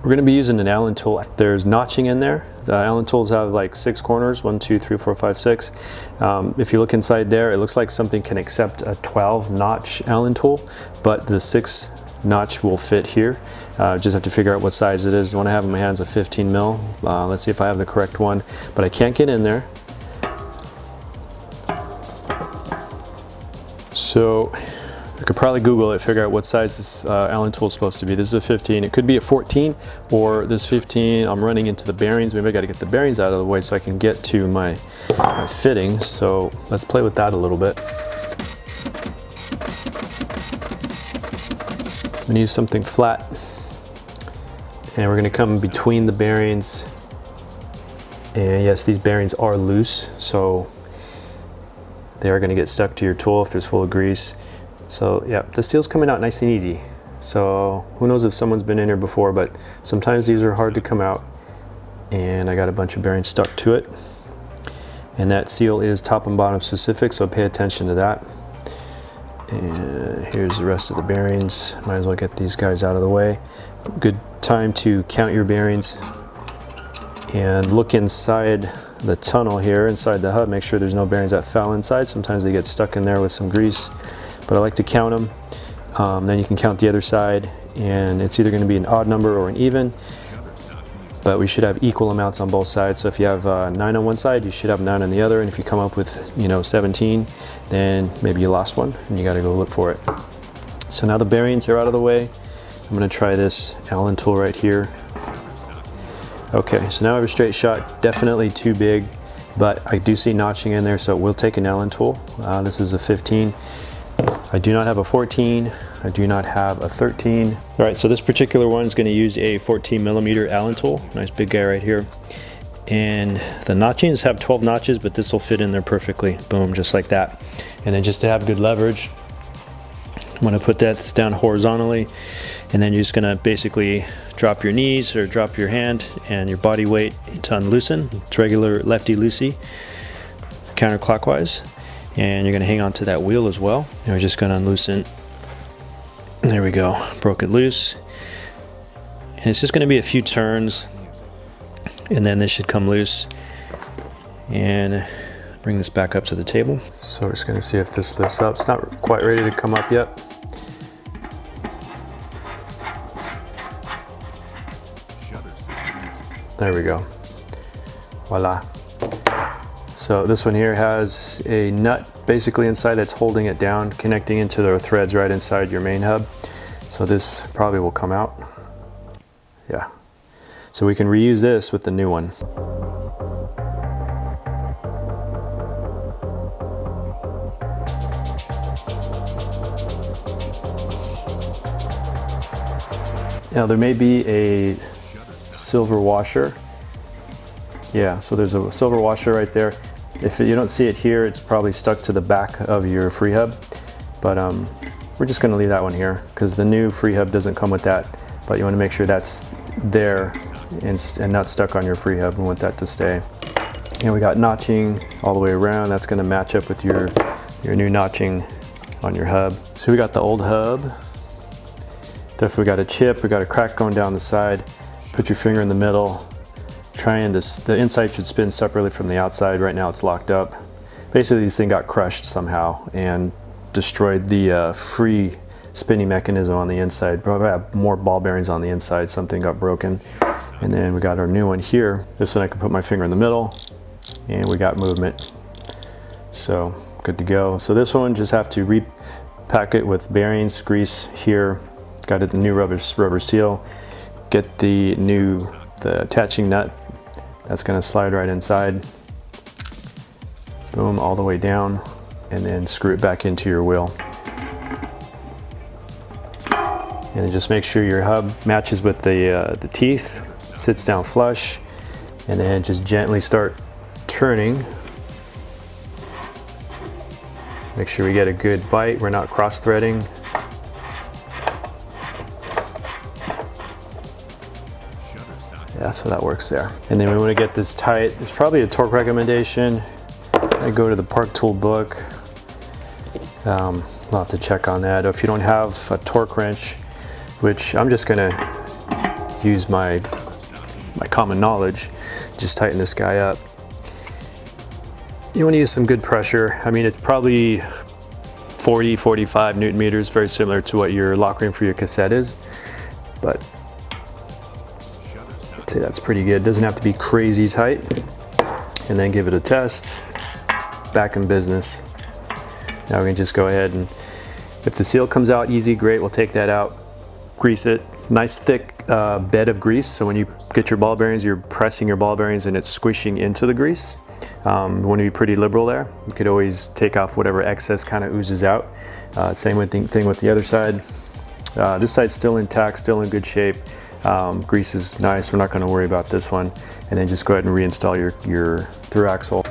We're going to be using an Allen tool. There's notching in there. The Allen tools have like 6 corners, 1, 2, 3, 4, 5, 6. If you look inside there, it looks like something can accept a 12 notch Allen tool, but the 6 notch will fit here. Just have to figure out what size it is. The one I have in my hand is a 15 mil. Let's see if I have the correct one, but I can't get in there. So I could probably Google it, figure out what size this Allen tool is supposed to be. This is a 15. It could be a 14, or this 15, I'm running into the bearings. Maybe I got to get the bearings out of the way so I can get to my fitting. So let's play with that a little bit. I'm going to use something flat, and we're going to come between the bearings. And yes, these bearings are loose, so they are going to get stuck to your tool if it's full of grease. So yeah, the steel's coming out nice and easy. So who knows if someone's been in here before, but sometimes these are hard to come out. And I got a bunch of bearings stuck to it. And that seal is top and bottom specific, so pay attention to that. And here's the rest of the bearings. Might as well get these guys out of the way. Good time to count your bearings and look inside the tunnel here, inside the hub. Make sure there's no bearings that fell inside. Sometimes they get stuck in there with some grease, but I like to count them. Then you can count the other side, and it's either going to be an odd number or an even, but we should have equal amounts on both sides. So if you have 9 on one side, you should have 9 on the other, and if you come up with 17, then maybe you lost one and you got to go look for it. So now the bearings are out of the way. I'm going to try this Allen tool right here. Okay, so now I have a straight shot. Definitely too big, but I do see notching in there, so we'll take an Allen tool. This is a 15. I do not have a 14. I do not have a 13. All right, so this particular one is going to use a 14 millimeter Allen tool. Nice big guy right here. And the notchings have 12 notches, but this will fit in there perfectly. Boom, just like that. And then just to have good leverage, I'm going to put that down horizontally, and then you're just going to basically drop your knees or drop your hand and your body weight to unloosen. It's regular lefty-loosey, counterclockwise. And you're going to hang on to that wheel as well. And we're just going to unloosen. There we go, broke it loose. And it's just going to be a few turns, and then this should come loose. And bring this back up to the table. So we're just going to see if this lifts up. It's not quite ready to come up yet. There we go. Voila. So this one here has a nut basically inside that's holding it down, connecting into the threads right inside your main hub. So this probably will come out. Yeah. So we can reuse this with the new one. Now there may be a silver washer. Yeah, so there's a silver washer right there. If you don't see it here, it's probably stuck to the back of your free hub. But we're just gonna leave that one here because the new free hub doesn't come with that. But you wanna make sure that's there and not stuck on your free hub. We want that to stay. And we got notching all the way around. That's gonna match up with your new notching on your hub. So we got the old hub. Definitely got a chip, we got a crack going down the side. Put your finger in the middle. The inside should spin separately from the outside. Right now it's locked up. Basically this thing got crushed somehow and destroyed the free spinning mechanism on the inside. Probably have more ball bearings on the inside. Something got broken. And then we got our new one here. This one I can put my finger in the middle and we got movement. So good to go. So this one just have to repack it with bearings, grease here. Got it the new rubber seal. Get the attaching nut. That's going to slide right inside. Boom, all the way down, and then screw it back into your wheel. And then just make sure your hub matches with the teeth, sits down flush, and then just gently start turning. Make sure we get a good bite. We're not cross-threading. Yeah, so that works there. And then we want to get this tight. There's probably a torque recommendation. I go to the Park Tool book. I'll have to check on that. If you don't have a torque wrench, which I'm just gonna use my common knowledge, just tighten this guy up. You want to use some good pressure. I mean, it's probably 40, 45 Newton meters, very similar to what your lock ring for your cassette is, but I'd say that's pretty good. Doesn't have to be crazy tight. And then give it a test. Back in business. Now we're gonna just go ahead and, if the seal comes out easy, great, we'll take that out, grease it. Nice thick bed of grease, so when you get your ball bearings, you're pressing your ball bearings and it's squishing into the grease. You want to be pretty liberal there. You could always take off whatever excess kind of oozes out. Same thing with the other side. This side's still intact, still in good shape. Grease is nice, we're not going to worry about this one. And then just go ahead and reinstall your through axle.